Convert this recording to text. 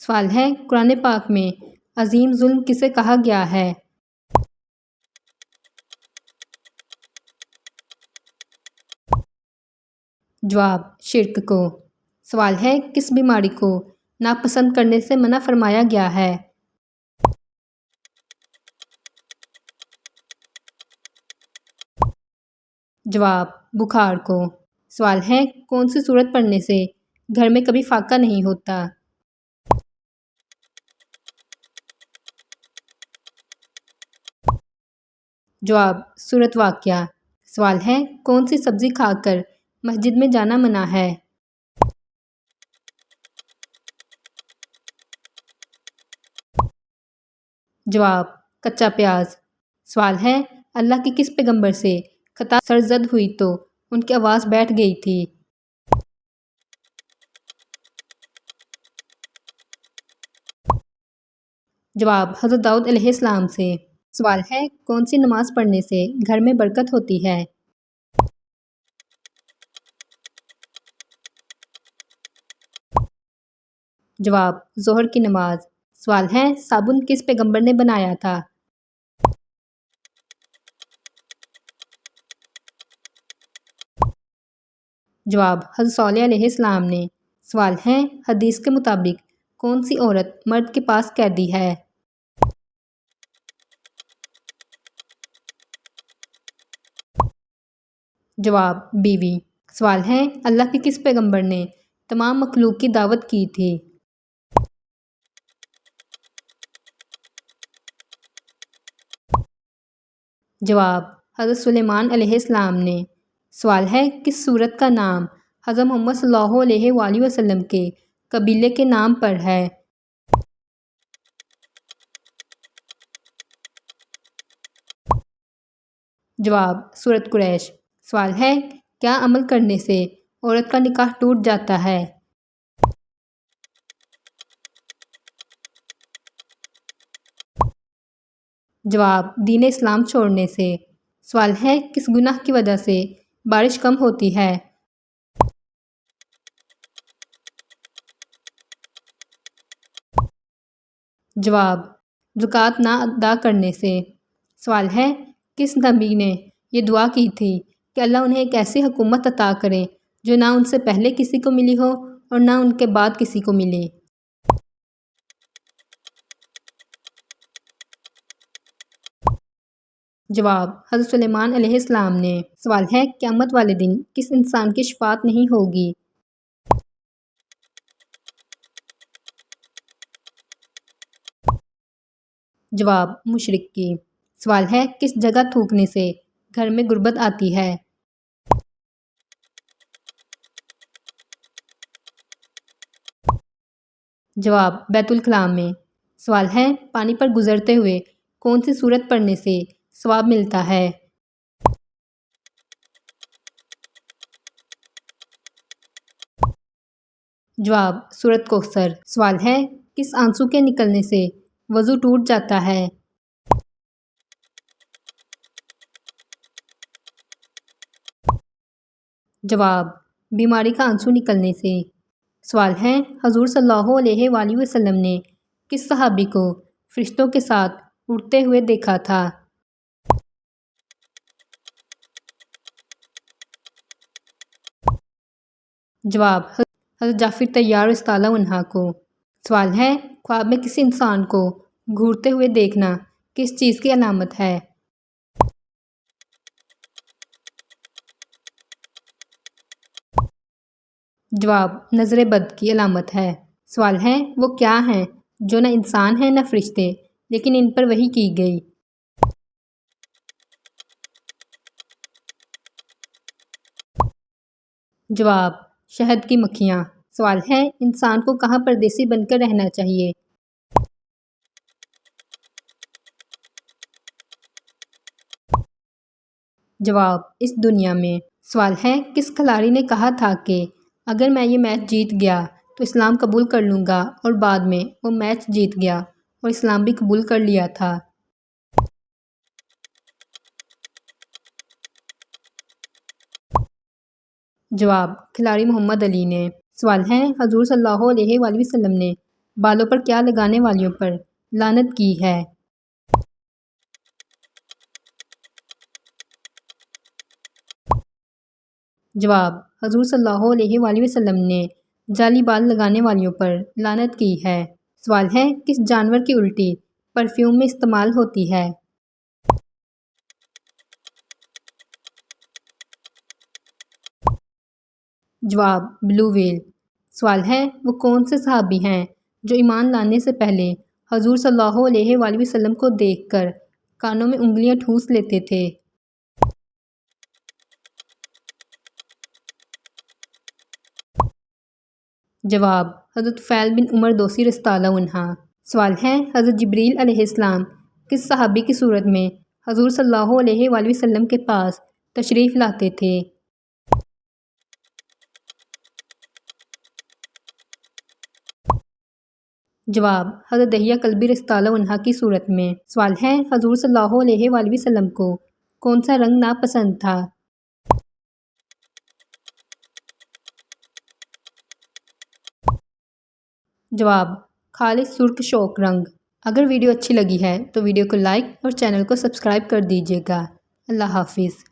سوال ہے قرآن پاک میں عظیم ظلم کسے کہا گیا ہے؟ جواب شرک کو۔ سوال ہے کس بیماری کو ناپسند کرنے سے منع فرمایا گیا ہے؟ جواب بخار کو۔ سوال ہے کون سی سورت پڑھنے سے گھر میں کبھی فاقہ نہیں ہوتا؟ جواب سورت واقعہ۔ سوال ہے کون سی سبزی کھا کر مسجد میں جانا منع ہے؟ جواب کچا پیاز۔ سوال ہے اللہ کے کس پیغمبر سے خطا سرزد ہوئی تو ان کی آواز بیٹھ گئی تھی؟ جواب حضرت داؤد علیہ السلام سے۔ سوال ہے کون سی نماز پڑھنے سے گھر میں برکت ہوتی ہے؟ جواب ظہر کی نماز۔ سوال ہے صابن کس پیغمبر نے بنایا تھا؟ جواب حضرت صالح علیہ السلام نے۔ سوال ہے حدیث کے مطابق کون سی عورت مرد کے پاس قیدی ہے؟ جواب بیوی۔ سوال ہے اللہ کے کس پیغمبر نے تمام مخلوق کی دعوت کی تھی؟ جواب حضرت سلیمان علیہ السلام نے۔ سوال ہے کس سورت کا نام حضرت محمد صلی اللہ علیہ وآلہ وسلم کے قبیلے کے نام پر ہے؟ جواب سورت قریش۔ سوال ہے کیا عمل کرنے سے عورت کا نکاح ٹوٹ جاتا ہے؟ جواب دین اسلام چھوڑنے سے۔ سوال ہے کس گناہ کی وجہ سے بارش کم ہوتی ہے؟ جواب زکوٰۃ نہ ادا کرنے سے۔ سوال ہے کس نبی نے یہ دعا کی تھی کہ اللہ انہیں ایک ایسی حکومت عطا کرے جو نہ ان سے پہلے کسی کو ملی ہو اور نہ ان کے بعد کسی کو ملے؟ جواب حضرت سلیمان علیہ السلام نے۔ سوال ہے قیامت والے دن کس انسان کی شفاعت نہیں ہوگی؟ جواب مشرک کی۔ سوال ہے کس جگہ تھوکنے سے گھر میں غربت آتی ہے؟ جواب بیت الخلاء میں۔ سوال ہے پانی پر گزرتے ہوئے کون سی سورت پڑھنے سے ثواب ملتا ہے؟ جواب سورت کوثر۔ سوال ہے کس آنسو کے نکلنے سے وضو ٹوٹ جاتا ہے؟ جواب بیماری کا آنسو نکلنے سے۔ سوال ہے حضور صلی اللہ علیہ وآلہ وسلم نے کس صحابی کو فرشتوں کے ساتھ اڑتے ہوئے دیکھا تھا؟ جواب حضرت جعفر طیار رضی اللہ عنہ کو۔ سوال ہے خواب میں کسی انسان کو گھورتے ہوئے دیکھنا کس چیز کی علامت ہے؟ جواب نظر بد کی علامت ہے۔ سوال ہے وہ کیا ہیں جو نہ انسان ہیں نہ فرشتے لیکن ان پر وحی کی گئی؟ جواب شہد کی مکھیاں۔ سوال ہے انسان کو کہاں پردیسی بن کر رہنا چاہیے؟ جواب اس دنیا میں۔ سوال ہے کس کھلاڑی نے کہا تھا کہ اگر میں یہ میچ جیت گیا تو اسلام قبول کر لوں گا اور بعد میں وہ میچ جیت گیا اور اسلام بھی قبول کر لیا تھا؟ جواب کھلاڑی محمد علی نے۔ سوال ہے حضور صلی اللہ علیہ وآلہ وسلم نے بالوں پر کیا لگانے والیوں پر لعنت کی ہے؟ جواب: حضور صلی اللہ علیہ وآلہ وسلم نے جعلی بال لگانے والیوں پر لعنت کی ہے۔ سوال ہے: کس جانور کی الٹی پرفیوم میں استعمال ہوتی ہے؟ جواب: بلو ویل۔ سوال ہے: وہ کون سے صحابی ہیں جو ایمان لانے سے پہلے حضور صلی اللہ علیہ وآلہ وسلم کو دیکھ کر کانوں میں انگلیاں ٹھونس لیتے تھے؟ جواب: حضرت فیل بن عمر دوسی رضی اللہ عنہ۔ سوال ہے: حضرت جبریل علیہ السلام کس صحابی کی صورت میں حضور صلی اللہ علیہ وآلہ وسلم کے پاس تشریف لاتے تھے؟ جواب: حضرت دحیہ کلبی رضی اللہ عنہ کی صورت میں۔ سوال ہے: حضور صلی اللہ علیہ وآلہ وسلم کو کون سا رنگ ناپسند تھا؟ جواب: خالص سرخ شوق رنگ۔ اگر ویڈیو اچھی لگی ہے تو ویڈیو کو لائک اور چینل کو سبسکرائب کر دیجیے گا۔ اللہ حافظ۔